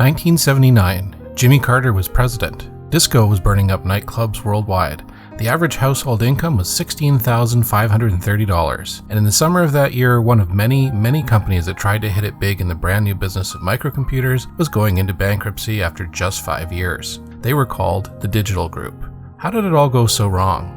1979. Jimmy Carter was president. Disco was burning up nightclubs worldwide. The average household income was $16,530, and in the summer of that year, one of many companies that tried to hit it big in the brand new business of microcomputers was going into bankruptcy after just 5 years. They were called the Digital Group. How did it all go so wrong?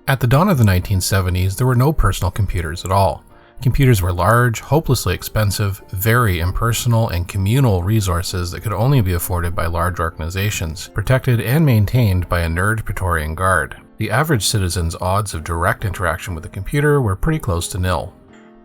At the dawn of the 1970s, there were no personal computers at all. Computers were large, hopelessly expensive, very impersonal, and communal resources that could only be afforded by large organizations, protected and maintained by a nerd Praetorian Guard. The average citizen's odds of direct interaction with a computer were pretty close to nil.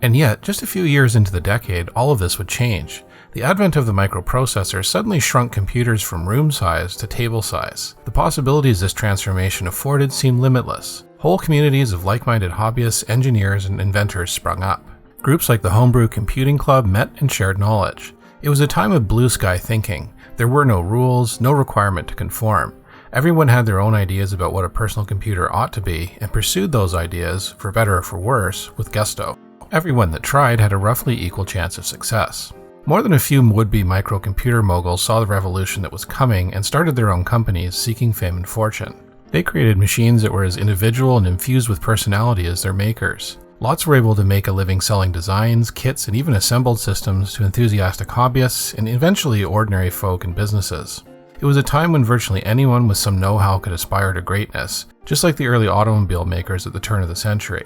And yet, just a few years into the decade, all of this would change. The advent of the microprocessor suddenly shrunk computers from room size to table size. The possibilities this transformation afforded seemed limitless. Whole communities of like-minded hobbyists, engineers, and inventors sprung up. Groups like the Homebrew Computing Club met and shared knowledge. It was a time of blue sky thinking. There were no rules, no requirement to conform. Everyone had their own ideas about what a personal computer ought to be and pursued those ideas, for better or for worse, with gusto. Everyone that tried had a roughly equal chance of success. More than a few would-be microcomputer moguls saw the revolution that was coming and started their own companies seeking fame and fortune. They created machines that were as individual and infused with personality as their makers. Lots were able to make a living selling designs, kits, and even assembled systems to enthusiastic hobbyists and eventually ordinary folk and businesses. It was a time when virtually anyone with some know-how could aspire to greatness, just like the early automobile makers at the turn of the century.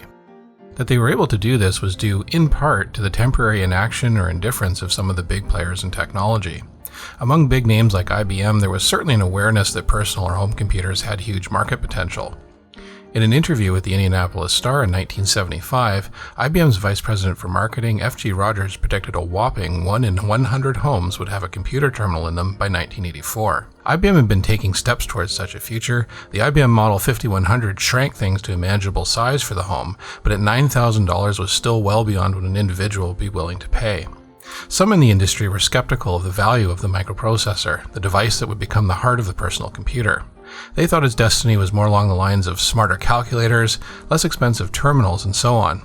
That they were able to do this was due, in part, to the temporary inaction or indifference of some of the big players in technology. Among big names like IBM, there was certainly an awareness that personal or home computers had huge market potential. In an interview with the Indianapolis Star in 1975, IBM's vice president for marketing, F.G. Rogers, predicted a whopping 1 in 100 homes would have a computer terminal in them by 1984. IBM had been taking steps towards such a future. The IBM Model 5100 shrank things to a manageable size for the home, but at $9,000 was still well beyond what an individual would be willing to pay. Some in the industry were skeptical of the value of the microprocessor, the device that would become the heart of the personal computer. They thought its destiny was more along the lines of smarter calculators, less expensive terminals, and so on.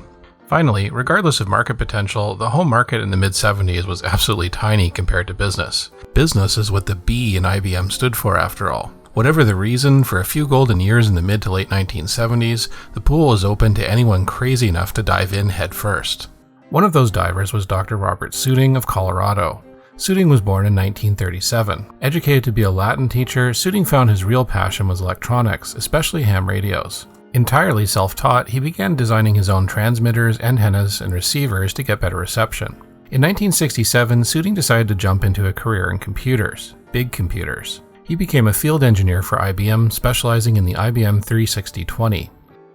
Finally, regardless of market potential, the home market in the mid-70s was absolutely tiny compared to business. Business is what the B in IBM stood for, after all. Whatever the reason, for a few golden years in the mid to late 1970s, the pool was open to anyone crazy enough to dive in head first. One of those divers was Dr. Robert Suding of Colorado. Suding was born in 1937. Educated to be a Latin teacher, Suding found his real passion was electronics, especially ham radios. Entirely self-taught, he began designing his own transmitters, antennas, and receivers to get better reception. In 1967, Suding decided to jump into a career in computers, big computers. He became a field engineer for IBM, specializing in the IBM 3620.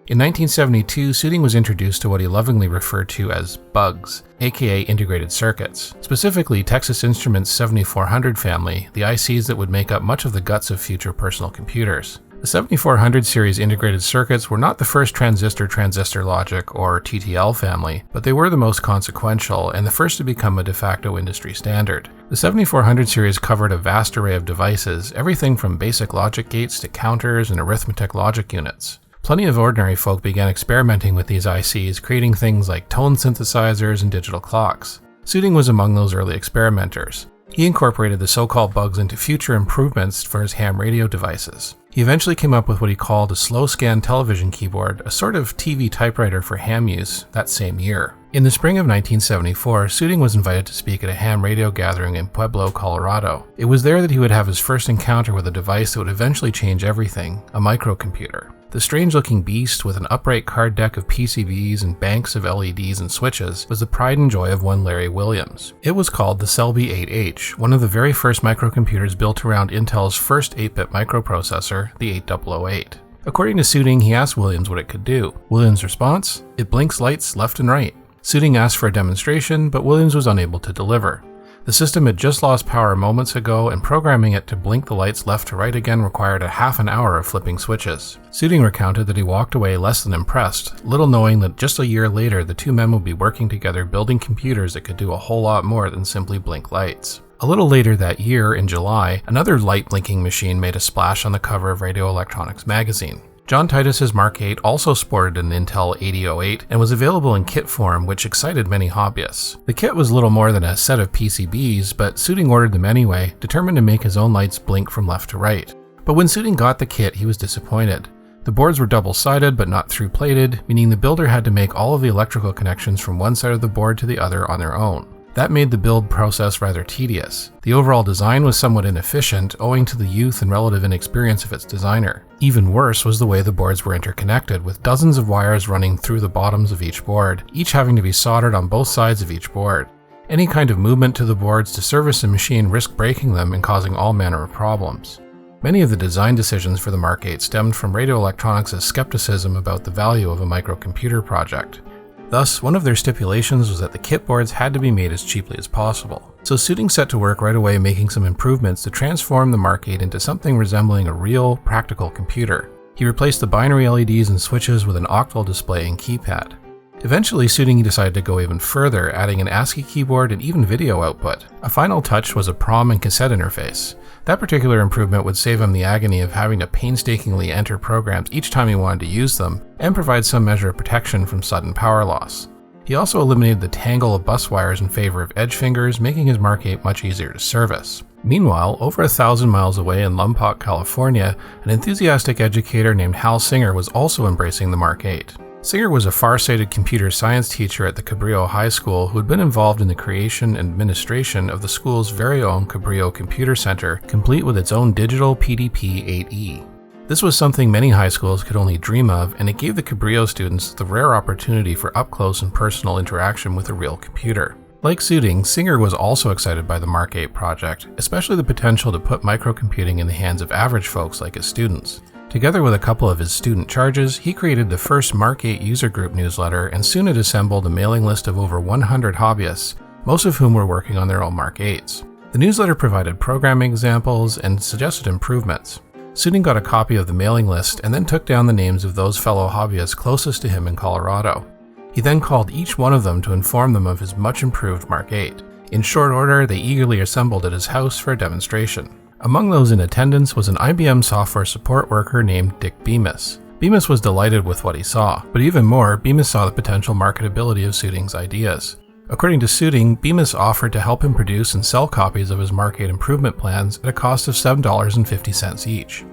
In 1972, Suding was introduced to what he lovingly referred to as bugs, aka integrated circuits, specifically Texas Instruments 7400 family, the ICs that would make up much of the guts of future personal computers. The 7400 series integrated circuits were not the first transistor logic or TTL family, but they were the most consequential and the first to become a de facto industry standard. The 7400 series covered a vast array of devices, everything from basic logic gates to counters and arithmetic logic units. Plenty of ordinary folk began experimenting with these ICs, creating things like tone synthesizers and digital clocks. Suding was among those early experimenters. He incorporated the so-called bugs into future improvements for his ham radio devices. He eventually came up with what he called a slow-scan television keyboard, a sort of TV typewriter for ham use, that same year. In the spring of 1974, Suding was invited to speak at a ham radio gathering in Pueblo, Colorado. It was there that he would have his first encounter with a device that would eventually change everything, a microcomputer. The strange-looking beast, with an upright card deck of PCBs and banks of LEDs and switches, was the pride and joy of one Larry Williams. It was called the Selby 8H, one of the very first microcomputers built around Intel's first 8-bit microprocessor, the 8008. According to Suding, he asked Williams what it could do. Williams' response? It blinks lights left and right. Suding asked for a demonstration, but Williams was unable to deliver. The system had just lost power moments ago, and programming it to blink the lights left to right again required a half an hour of flipping switches. Suding recounted that he walked away less than impressed, little knowing that just a year later the two men would be working together building computers that could do a whole lot more than simply blink lights. A little later that year, in July, another light-blinking machine made a splash on the cover of Radio Electronics magazine. John Titus's Mark 8 also sported an Intel 8008 and was available in kit form, which excited many hobbyists. The kit was little more than a set of PCBs, but Suding ordered them anyway, determined to make his own lights blink from left to right. But when Suding got the kit, he was disappointed. The boards were double-sided but not through-plated, meaning the builder had to make all of the electrical connections from one side of the board to the other on their own. That made the build process rather tedious. The overall design was somewhat inefficient, owing to the youth and relative inexperience of its designer. Even worse was the way the boards were interconnected, with dozens of wires running through the bottoms of each board, each having to be soldered on both sides of each board. Any kind of movement to the boards to service the machine risked breaking them and causing all manner of problems. Many of the design decisions for the Mark 8 stemmed from Radio Electronics' skepticism about the value of a microcomputer project. Thus, one of their stipulations was that the kit boards had to be made as cheaply as possible. So Suding set to work right away making some improvements to transform the Mark 8 into something resembling a real, practical computer. He replaced the binary LEDs and switches with an octal display and keypad. Eventually, Suding decided to go even further, adding an ASCII keyboard and even video output. A final touch was a PROM and cassette interface. That particular improvement would save him the agony of having to painstakingly enter programs each time he wanted to use them, and provide some measure of protection from sudden power loss. He also eliminated the tangle of bus wires in favor of edge fingers, making his Mark 8 much easier to service. Meanwhile, over 1,000 miles away in Lompoc, California, an enthusiastic educator named Hal Singer was also embracing the Mark 8. Singer was a far-sighted computer science teacher at the Cabrillo High School who had been involved in the creation and administration of the school's very own Cabrillo Computer Center, complete with its own digital PDP-8E. This was something many high schools could only dream of, and it gave the Cabrillo students the rare opportunity for up-close and personal interaction with a real computer. Like Suding, Singer was also excited by the Mark 8 project, especially the potential to put microcomputing in the hands of average folks like his students. Together with a couple of his student charges, he created the first Mark 8 user group newsletter and soon had assembled a mailing list of over 100 hobbyists, most of whom were working on their own Mark 8s. The newsletter provided programming examples and suggested improvements. Suding got a copy of the mailing list and then took down the names of those fellow hobbyists closest to him in Colorado. He then called each one of them to inform them of his much improved Mark 8. In short order, they eagerly assembled at his house for a demonstration. Among those in attendance was an IBM software support worker named Dick Bemis. Bemis was delighted with what he saw, but even more, Bemis saw the potential marketability of Suding's ideas. According to Suding, Bemis offered to help him produce and sell copies of his Mark 8 improvement plans at a cost of $7.50 each.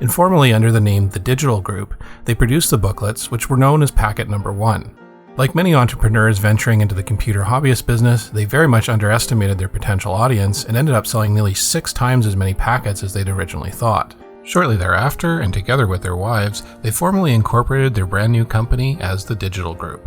Informally under the name The Digital Group, they produced the booklets, which were known as Packet Number 1. Like many entrepreneurs venturing into the computer hobbyist business, they very much underestimated their potential audience and ended up selling nearly 6 times as many packets as they'd originally thought. Shortly thereafter, and together with their wives, they formally incorporated their brand new company as the Digital Group.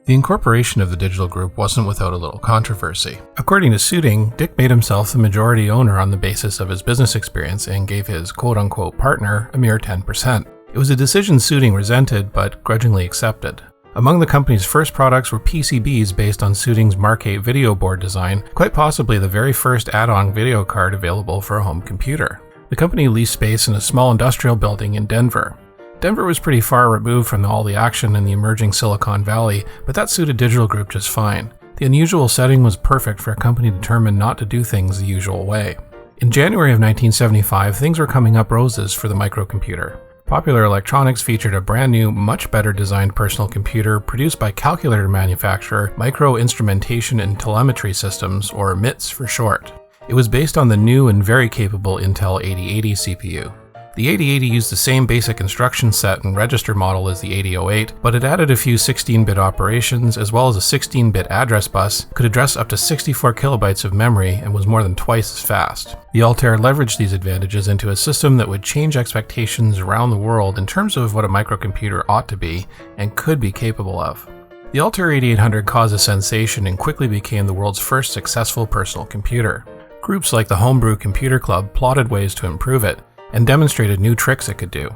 The incorporation of the Digital Group wasn't without a little controversy. According to Suding, Dick made himself the majority owner on the basis of his business experience and gave his quote-unquote partner a mere 10%. It was a decision Suding resented but grudgingly accepted. Among the company's first products were PCBs based on Suding's Mark 8 video board design, quite possibly the very first add-on video card available for a home computer. The company leased space in a small industrial building in Denver. Denver was pretty far removed from all the action in the emerging Silicon Valley, but that suited Digital Group just fine. The unusual setting was perfect for a company determined not to do things the usual way. In January of 1975, things were coming up roses for the microcomputer. Popular Electronics featured a brand new, much better designed personal computer produced by calculator manufacturer Micro Instrumentation and Telemetry Systems, or MITS for short. It was based on the new and very capable Intel 8080 CPU. The 8080 used the same basic instruction set and register model as the 8008, but it added a few 16-bit operations as well as a 16-bit address bus, could address up to 64 kilobytes of memory, and was more than twice as fast. The Altair leveraged these advantages into a system that would change expectations around the world in terms of what a microcomputer ought to be and could be capable of. The Altair 8800 caused a sensation and quickly became the world's first successful personal computer. Groups like the Homebrew Computer Club plotted ways to improve it, and demonstrated new tricks it could do.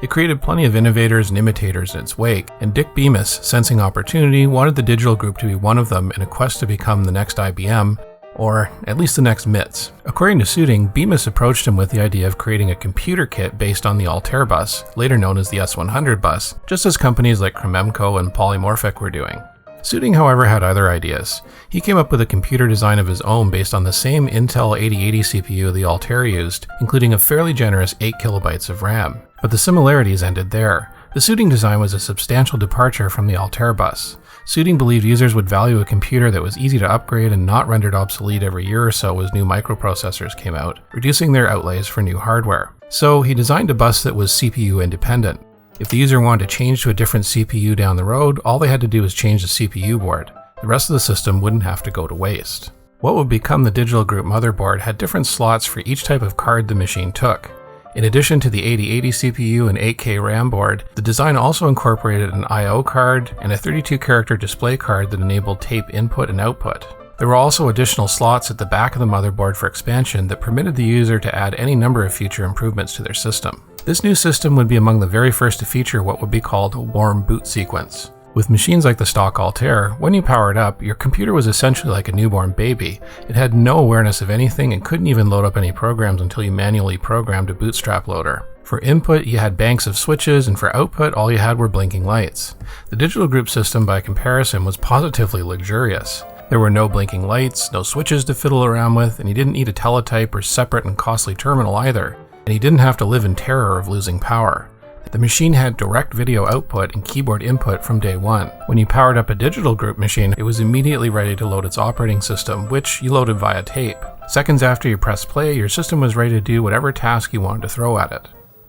It created plenty of innovators and imitators in its wake, and Dick Bemis, sensing opportunity, wanted the Digital Group to be one of them in a quest to become the next IBM, or at least the next MITs. According to Suding, Bemis approached him with the idea of creating a computer kit based on the Altair bus, later known as the S100 bus, just as companies like Krememco and Polymorphic were doing. Suding, however, had other ideas. He came up with a computer design of his own based on the same Intel 8080 CPU the Altair used, including a fairly generous 8 kilobytes of RAM. But the similarities ended there. The Suding design was a substantial departure from the Altair bus. Suding believed users would value a computer that was easy to upgrade and not rendered obsolete every year or so as new microprocessors came out, reducing their outlays for new hardware. So he designed a bus that was CPU independent. If the user wanted to change to a different CPU down the road, all they had to do was change the CPU board. The rest of the system wouldn't have to go to waste. What would become the Digital Group motherboard had different slots for each type of card the machine took. In addition to the 8080 CPU and 8K RAM board, the design also incorporated an I/O card and a 32-character display card that enabled tape input and output. There were also additional slots at the back of the motherboard for expansion that permitted the user to add any number of future improvements to their system. This new system would be among the very first to feature what would be called a warm boot sequence. With machines like the stock Altair, when you powered up, your computer was essentially like a newborn baby. It had no awareness of anything and couldn't even load up any programs until you manually programmed a bootstrap loader. For input, you had banks of switches, and for output, all you had were blinking lights. The Digital Group system, by comparison, was positively luxurious. There were no blinking lights, no switches to fiddle around with, and you didn't need a teletype or separate and costly terminal either. And he didn't have to live in terror of losing power. The machine had direct video output and keyboard input from day one. When you powered up a Digital Group machine, it was immediately ready to load its operating system, which you loaded via tape. Seconds after you pressed play, your system was ready to do whatever task you wanted to throw at it.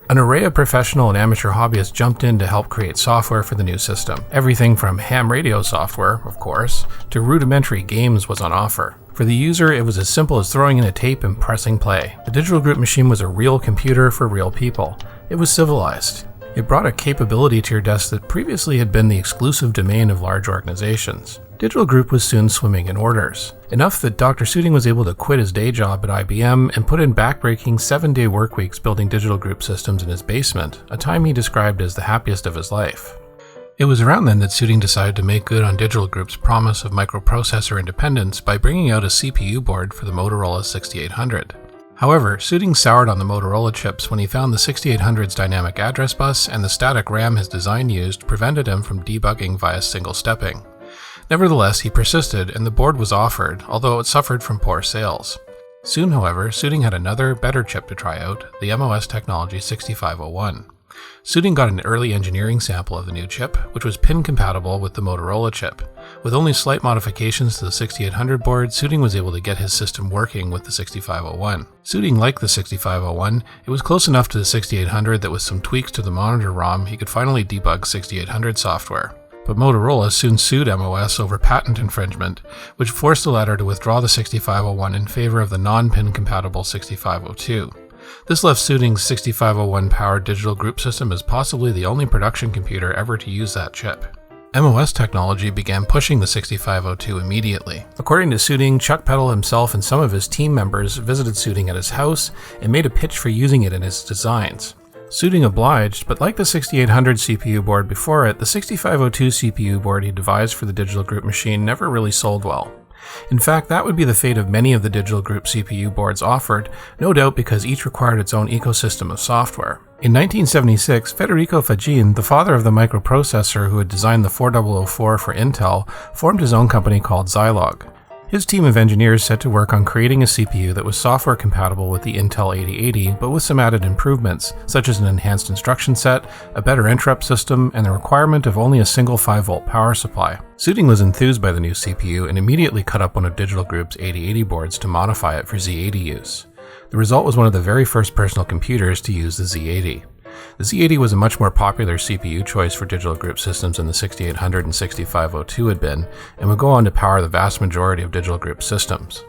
An array of professional and amateur hobbyists jumped in to help create software for the new system. Everything from ham radio software, of course, to rudimentary games was on offer. For the user, it was as simple as throwing in a tape and pressing play. The Digital Group machine was a real computer for real people. It was civilized. It brought a capability to your desk that previously had been the exclusive domain of large organizations. Digital Group was soon swimming in orders. Enough that Dr. Suding was able to quit his day job at IBM and put in backbreaking 7-day work weeks building Digital Group systems in his basement, a time he described as the happiest of his life. It was around then that Suding decided to make good on Digital Group's promise of microprocessor independence by bringing out a CPU board for the Motorola 6800. However, Suding soured on the Motorola chips when he found the 6800's dynamic address bus and the static RAM his design used prevented him from debugging via single stepping. Nevertheless, he persisted and the board was offered, although it suffered from poor sales. Soon, however, Suding had another, better chip to try out, the MOS Technology 6501. Suding got an early engineering sample of the new chip, which was pin-compatible with the Motorola chip. With only slight modifications to the 6800 board, Suding was able to get his system working with the 6501. Suding liked the 6501, it was close enough to the 6800 that with some tweaks to the monitor ROM, he could finally debug 6800 software. But Motorola soon sued MOS over patent infringement, which forced the latter to withdraw the 6501 in favor of the non-pin compatible 6502. This left Suding's 6501-powered Digital Group system as possibly the only production computer ever to use that chip. MOS Technology began pushing the 6502 immediately. According to Suding, Chuck Peddle himself and some of his team members visited Suding at his house and made a pitch for using it in his designs. Suding obliged, but like the 6800 CPU board before it, the 6502 CPU board he devised for the Digital Group machine never really sold well. In fact, that would be the fate of many of the Digital Group CPU boards offered, no doubt because each required its own ecosystem of software. In 1976, Federico Fagin, the father of the microprocessor who had designed the 4004 for Intel, formed his own company called Zilog. His team of engineers set to work on creating a CPU that was software compatible with the Intel 8080, but with some added improvements, such as an enhanced instruction set, a better interrupt system, and the requirement of only a single 5-volt power supply. Suding was enthused by the new CPU and immediately cut up one of Digital Group's 8080 boards to modify it for Z80 use. The result was one of the very first personal computers to use the Z80. The Z80 was a much more popular CPU choice for Digital Group systems than the 6800 and 6502 had been, and would go on to power the vast majority of Digital Group systems.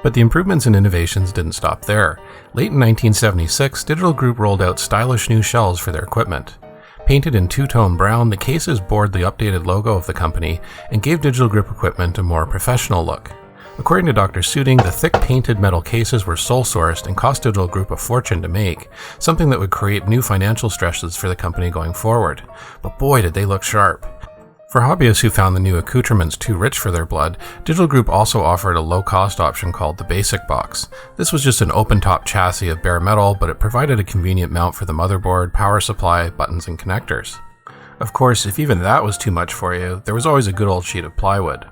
But the improvements and innovations didn't stop there. Late in 1976, Digital Group rolled out stylish new shells for their equipment. Painted in two-tone brown, the cases bore the updated logo of the company and gave Digital Group equipment a more professional look. According to Dr. Suding, the thick painted metal cases were sole-sourced and cost Digital Group a fortune to make, something that would create new financial stresses for the company going forward. But boy, did they look sharp. For hobbyists who found the new accoutrements too rich for their blood, Digital Group also offered a low-cost option called the Basic Box. This was just an open-top chassis of bare metal, but it provided a convenient mount for the motherboard, power supply, buttons, and connectors. Of course, if even that was too much for you, there was always a good old sheet of plywood.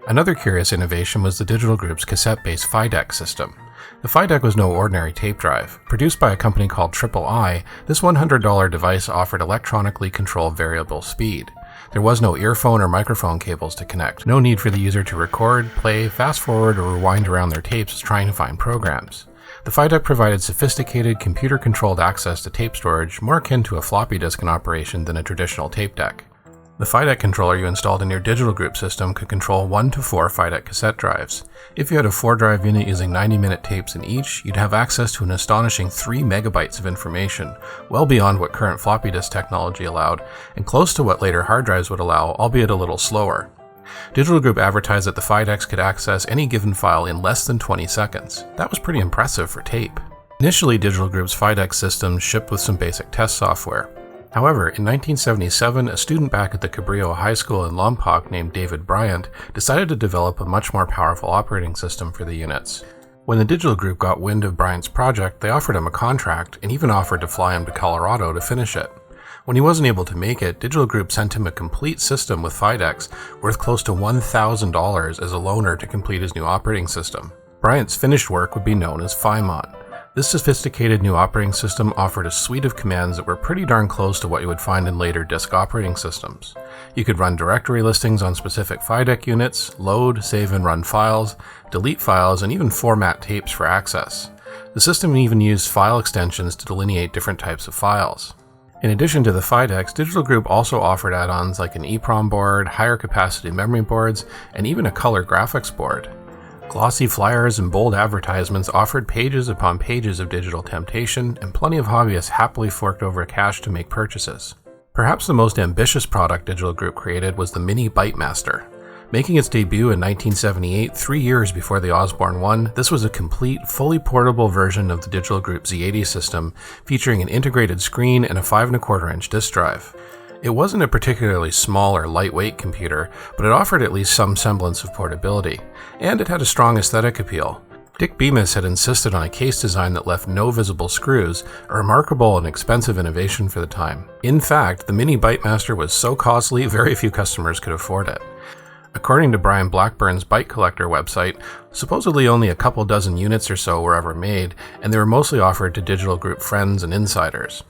Another curious innovation was the Digital Group's cassette-based PhiDeck system. The PhiDeck was no ordinary tape drive. Produced by a company called III, this $100 device offered electronically controlled variable speed. There was no earphone or microphone cables to connect, no need for the user to record, play, fast forward, or rewind around their tapes trying to find programs. The PhiDeck provided sophisticated, computer-controlled access to tape storage more akin to a floppy disk in operation than a traditional tape deck. The PhiDeck controller you installed in your Digital Group system could control 1 to 4 PhiDeck cassette drives. If you had a 4-drive unit using 90-minute tapes in each, you'd have access to an astonishing 3 megabytes of information, well beyond what current floppy disk technology allowed, and close to what later hard drives would allow, albeit a little slower. Digital Group advertised that the PhiDecks could access any given file in less than 20 seconds. That was pretty impressive for tape. Initially, Digital Group's PhiDeck system shipped with some basic test software. However, in 1977, a student back at the Cabrillo High School in Lompoc named David Bryant decided to develop a much more powerful operating system for the units. When the Digital Group got wind of Bryant's project, they offered him a contract and even offered to fly him to Colorado to finish it. When he wasn't able to make it, Digital Group sent him a complete system with PhiDecks worth close to $1,000 as a loaner to complete his new operating system. Bryant's finished work would be known as PhiMon. This sophisticated new operating system offered a suite of commands that were pretty darn close to what you would find in later disk operating systems. You could run directory listings on specific PhiDeck units, load, save and run files, delete files, and even format tapes for access. The system even used file extensions to delineate different types of files. In addition to the PhiDecks, Digital Group also offered add-ons like an EEPROM board, higher capacity memory boards, and even a color graphics board. Glossy flyers and bold advertisements offered pages upon pages of digital temptation, and plenty of hobbyists happily forked over cash to make purchases. Perhaps the most ambitious product Digital Group created was the Mini-Bytemaster. Making its debut in 1978, 3 years before the Osborne 1, this was a complete, fully portable version of the Digital Group Z80 system, featuring an integrated screen and a 5¼ disk drive. It wasn't a particularly small or lightweight computer, but it offered at least some semblance of portability, and it had a strong aesthetic appeal. Dick Bemis had insisted on a case design that left no visible screws, a remarkable and expensive innovation for the time. In fact, the Mini-Bytemaster was so costly, very few customers could afford it. According to Brian Blackburn's Byte Collector website, supposedly only a couple dozen units or so were ever made, and they were mostly offered to Digital Group friends and insiders.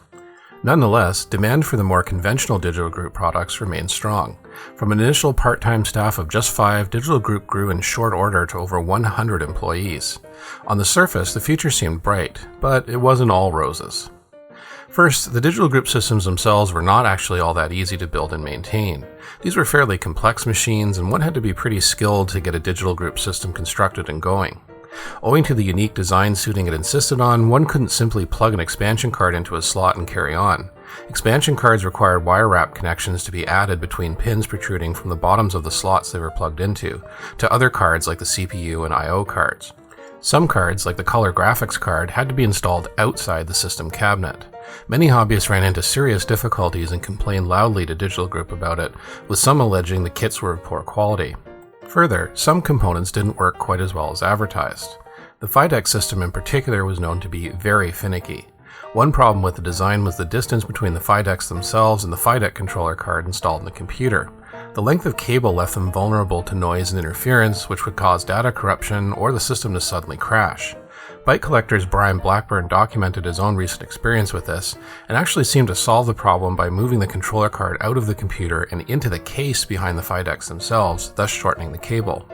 Nonetheless, demand for the more conventional Digital Group products remained strong. From an initial part-time staff of just 5, Digital Group grew in short order to over 100 employees. On the surface, the future seemed bright, but it wasn't all roses. First, the Digital Group systems themselves were not actually all that easy to build and maintain. These were fairly complex machines, and one had to be pretty skilled to get a Digital Group system constructed and going. Owing to the unique design Suding had insisted on, one couldn't simply plug an expansion card into a slot and carry on. Expansion cards required wire wrap connections to be added between pins protruding from the bottoms of the slots they were plugged into, to other cards like the CPU and I/O cards. Some cards, like the color graphics card, had to be installed outside the system cabinet. Many hobbyists ran into serious difficulties and complained loudly to Digital Group about it, with some alleging the kits were of poor quality. Further, some components didn't work quite as well as advertised. The PhiDeck system in particular was known to be very finicky. One problem with the design was the distance between the PhiDecks themselves and the PhiDeck controller card installed in the computer. The length of cable left them vulnerable to noise and interference, which would cause data corruption or the system to suddenly crash. Byte Collector's Brian Blackburn documented his own recent experience with this, and actually seemed to solve the problem by moving the controller card out of the computer and into the case behind the PhiDecks themselves, thus shortening the cable.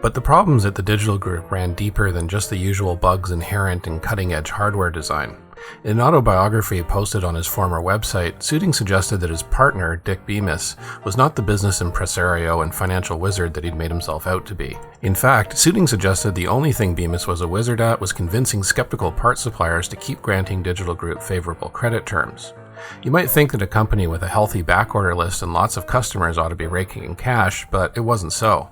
But the problems at the Digital Group ran deeper than just the usual bugs inherent in cutting-edge hardware design. In an autobiography posted on his former website, Suding suggested that his partner, Dick Bemis, was not the business impresario and financial wizard that he'd made himself out to be. In fact, Suding suggested the only thing Bemis was a wizard at was convincing skeptical parts suppliers to keep granting Digital Group favorable credit terms. You might think that a company with a healthy backorder list and lots of customers ought to be raking in cash, but it wasn't so.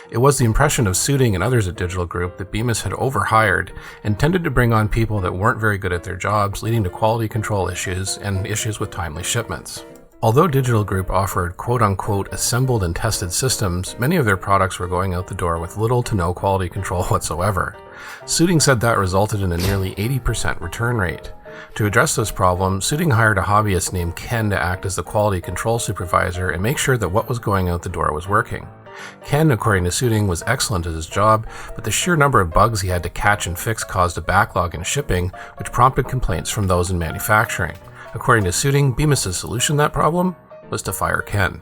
It was the impression of Suding and others at Digital Group that Bemis had overhired and tended to bring on people that weren't very good at their jobs, leading to quality control issues and issues with timely shipments. Although Digital Group offered quote-unquote assembled and tested systems, many of their products were going out the door with little to no quality control whatsoever. Suding said that resulted in a nearly 80% return rate. To address this problem, Suding hired a hobbyist named Ken to act as the quality control supervisor and make sure that what was going out the door was working. Ken, according to Suding, was excellent at his job, but the sheer number of bugs he had to catch and fix caused a backlog in shipping, which prompted complaints from those in manufacturing. According to Suding, Bemis' solution to that problem was to fire Ken.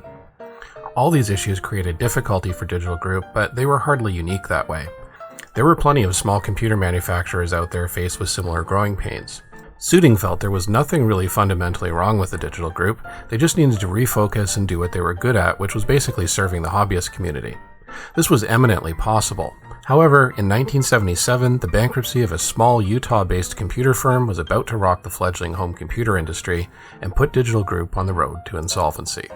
All these issues created difficulty for Digital Group, but they were hardly unique that way. There were plenty of small computer manufacturers out there faced with similar growing pains. Suding felt there was nothing really fundamentally wrong with the Digital Group, they just needed to refocus and do what they were good at, which was basically serving the hobbyist community. This was eminently possible. However, in 1977, the bankruptcy of a small Utah-based computer firm was about to rock the fledgling home computer industry and put Digital Group on the road to insolvency.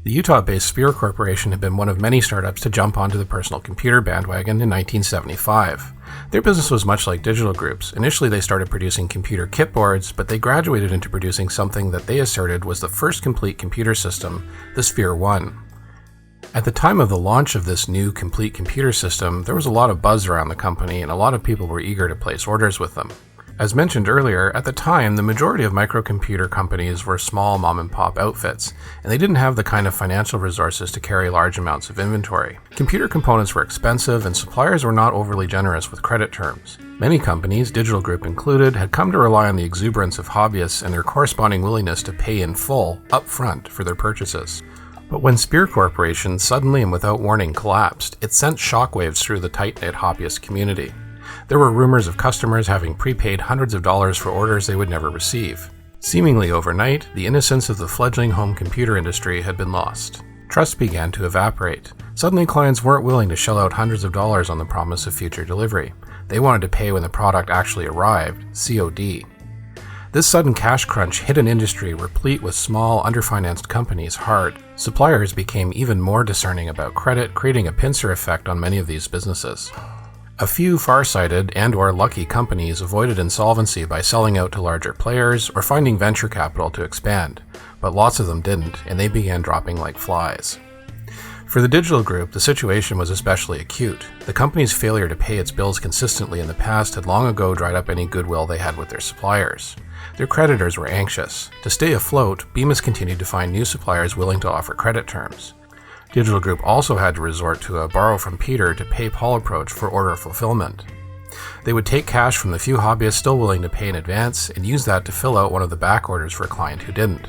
The Utah-based Spear Corporation had been one of many startups to jump onto the personal computer bandwagon in 1975. Their business was much like Digital Group's. Initially, they started producing computer kit boards, but they graduated into producing something that they asserted was the first complete computer system, the Sphere 1. At the time of the launch of this new complete computer system, there was a lot of buzz around the company, and a lot of people were eager to place orders with them. As mentioned earlier, at the time, the majority of microcomputer companies were small mom-and-pop outfits, and they didn't have the kind of financial resources to carry large amounts of inventory. Computer components were expensive, and suppliers were not overly generous with credit terms. Many companies, Digital Group included, had come to rely on the exuberance of hobbyists and their corresponding willingness to pay in full, up front, for their purchases. But when Spear Corporation suddenly and without warning collapsed, it sent shockwaves through the tight-knit hobbyist community. There were rumors of customers having prepaid hundreds of dollars for orders they would never receive. Seemingly overnight, the innocence of the fledgling home computer industry had been lost. Trust began to evaporate. Suddenly, clients weren't willing to shell out hundreds of dollars on the promise of future delivery. They wanted to pay when the product actually arrived, COD. This sudden cash crunch hit an industry replete with small, underfinanced companies hard. Suppliers became even more discerning about credit, creating a pincer effect on many of these businesses. A few far-sighted and/or lucky companies avoided insolvency by selling out to larger players or finding venture capital to expand, but lots of them didn't, and they began dropping like flies. For the Digital Group, the situation was especially acute. The company's failure to pay its bills consistently in the past had long ago dried up any goodwill they had with their suppliers. Their creditors were anxious. To stay afloat, Bemis continued to find new suppliers willing to offer credit terms. Digital Group also had to resort to a borrow from Peter to pay Paul approach for order fulfillment. They would take cash from the few hobbyists still willing to pay in advance and use that to fill out one of the back orders for a client who didn't.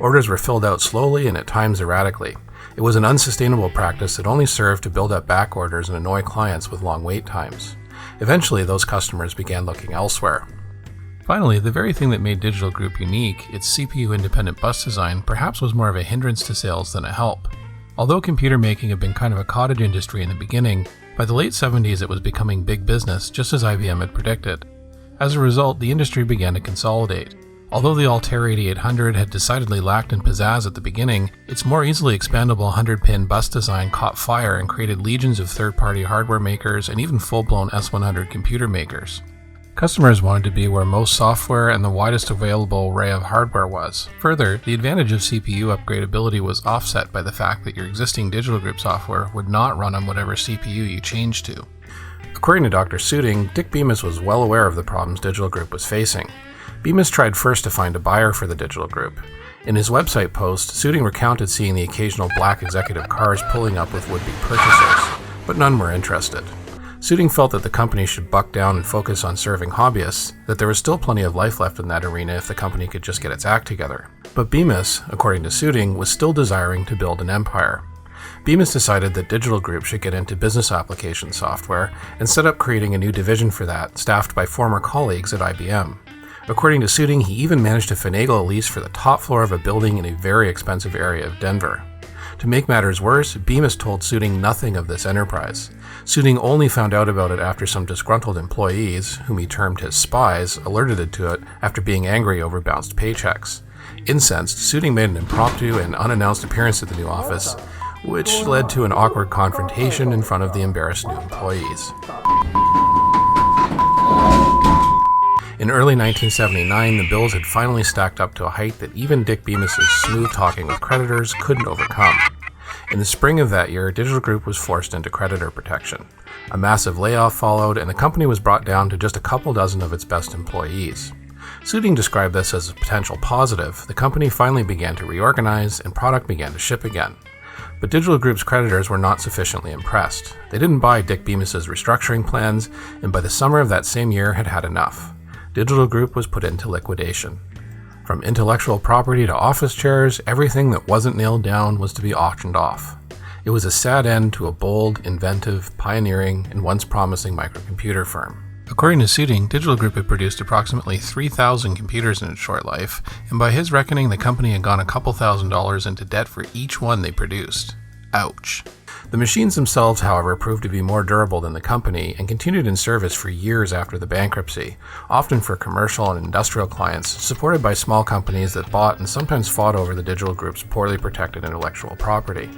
Orders were filled out slowly and at times erratically. It was an unsustainable practice that only served to build up back orders and annoy clients with long wait times. Eventually, those customers began looking elsewhere. Finally, the very thing that made Digital Group unique, its CPU-independent bus design, perhaps was more of a hindrance to sales than a help. Although computer making had been kind of a cottage industry in the beginning, by the late 70s it was becoming big business, just as IBM had predicted. As a result, the industry began to consolidate. Although the Altair 8800 had decidedly lacked in pizzazz at the beginning, its more easily expandable 100-pin bus design caught fire and created legions of third-party hardware makers and even full-blown S100 computer makers. Customers wanted to be where most software and the widest available array of hardware was. Further, the advantage of CPU upgradability was offset by the fact that your existing Digital Group software would not run on whatever CPU you changed to. According to Dr. Suding, Dick Bemis was well aware of the problems Digital Group was facing. Bemis tried first to find a buyer for the Digital Group. In his website post, Suding recounted seeing the occasional black executive cars pulling up with would-be purchasers, but none were interested. Suding felt that the company should buck down and focus on serving hobbyists, that there was still plenty of life left in that arena if the company could just get its act together. But Bemis, according to Suding, was still desiring to build an empire. Bemis decided that Digital Group should get into business application software and set up creating a new division for that, staffed by former colleagues at IBM. According to Suding, he even managed to finagle a lease for the top floor of a building in a very expensive area of Denver. To make matters worse, Bemis told Suding nothing of this enterprise. Suding only found out about it after some disgruntled employees, whom he termed his spies, alerted it to it after being angry over bounced paychecks. Incensed, Suding made an impromptu and unannounced appearance at the new office, which led to an awkward confrontation in front of the embarrassed new employees. In early 1979, the bills had finally stacked up to a height that even Dick Bemis's smooth talking with creditors couldn't overcome. In the spring of that year, Digital Group was forced into creditor protection. A massive layoff followed, and the company was brought down to just a couple dozen of its best employees. Suding described this as a potential positive. The company finally began to reorganize, and product began to ship again. But Digital Group's creditors were not sufficiently impressed. They didn't buy Dick Bemis's restructuring plans, and by the summer of that same year had had enough. Digital Group was put into liquidation. From intellectual property to office chairs, everything that wasn't nailed down was to be auctioned off. It was a sad end to a bold, inventive, pioneering, and once promising microcomputer firm. According to Suding, Digital Group had produced approximately 3,000 computers in its short life, and by his reckoning, the company had gone a couple $1,000s into debt for each one they produced. Ouch. The machines themselves, however, proved to be more durable than the company and continued in service for years after the bankruptcy, often for commercial and industrial clients, supported by small companies that bought and sometimes fought over the Digital Group's poorly protected intellectual property.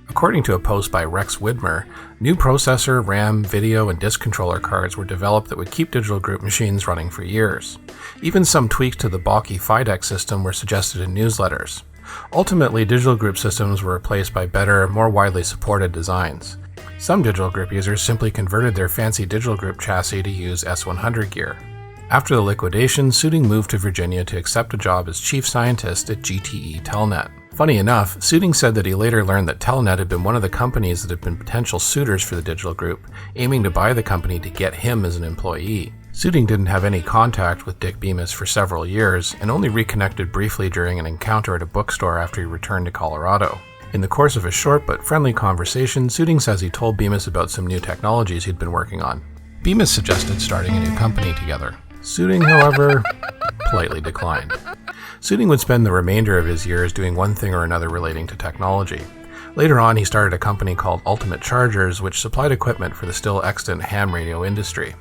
According to a post by Rex Widmer, new processor, RAM, video, and disk controller cards were developed that would keep Digital Group machines running for years. Even some tweaks to the bulky PhiDeck system were suggested in newsletters. Ultimately, Digital Group systems were replaced by better, more widely supported designs. Some Digital Group users simply converted their fancy Digital Group chassis to use S100 gear. After the liquidation, Suding moved to Virginia to accept a job as chief scientist at GTE Telnet. Funny enough, Suding said that he later learned that Telnet had been one of the companies that had been potential suitors for the Digital Group, aiming to buy the company to get him as an employee. Suding didn't have any contact with Dick Bemis for several years, and only reconnected briefly during an encounter at a bookstore after he returned to Colorado. In the course of a short but friendly conversation, Suding says he told Bemis about some new technologies he'd been working on. Bemis suggested starting a new company together. Suding, however, politely declined. Suding would spend the remainder of his years doing one thing or another relating to technology. Later on, he started a company called Ultimate Chargers, which supplied equipment for the still extant ham radio industry.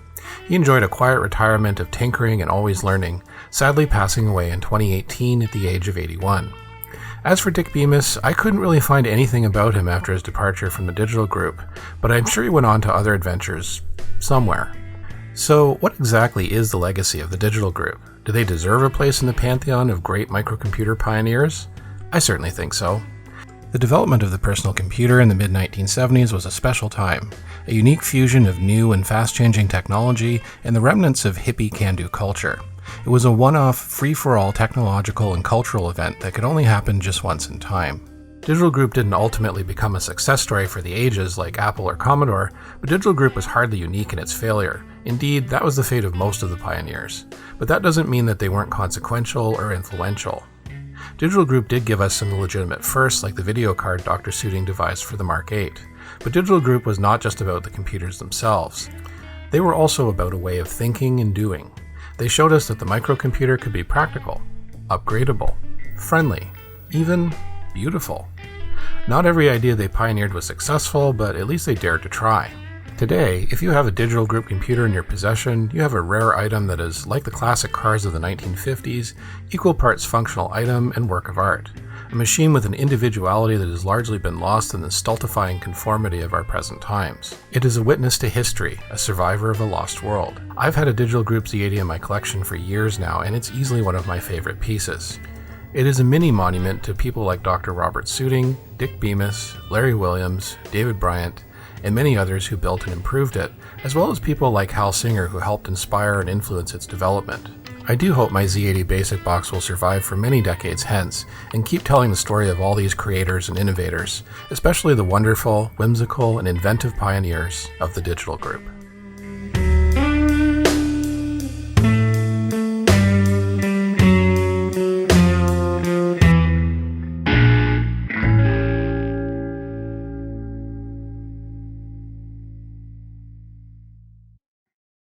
He enjoyed a quiet retirement of tinkering and always learning, sadly passing away in 2018 at the age of 81. As for Dick Bemis, I couldn't really find anything about him after his departure from the Digital Group, but I'm sure he went on to other adventures somewhere. So, what exactly is the legacy of the Digital Group? Do they deserve a place in the pantheon of great microcomputer pioneers? I certainly think so. The development of the personal computer in the mid-1970s was a special time, a unique fusion of new and fast-changing technology and the remnants of hippie can-do culture. It was a one-off, free-for-all technological and cultural event that could only happen just once in time. Digital Group didn't ultimately become a success story for the ages like Apple or Commodore, but Digital Group was hardly unique in its failure. Indeed, that was the fate of most of the pioneers. But that doesn't mean that they weren't consequential or influential. Digital Group did give us some legitimate firsts, like the video card Dr. Suding devised for the Mark 8. But Digital Group was not just about the computers themselves. They were also about a way of thinking and doing. They showed us that the microcomputer could be practical, upgradable, friendly, even beautiful. Not every idea they pioneered was successful, but at least they dared to try. Today, if you have a Digital Group computer in your possession, you have a rare item that is, like the classic cars of the 1950s, equal parts functional item and work of art. A machine with an individuality that has largely been lost in the stultifying conformity of our present times. It is a witness to history, a survivor of a lost world. I've had a Digital Group Z80 in my collection for years now, and it's easily one of my favorite pieces. It is a mini-monument to people like Dr. Robert Suding, Dick Bemis, Larry Williams, David Bryant, and many others who built and improved it, as well as people like Hal Singer who helped inspire and influence its development. I do hope my Z80 Basic Box will survive for many decades hence, and keep telling the story of all these creators and innovators, especially the wonderful, whimsical, and inventive pioneers of the Digital Group.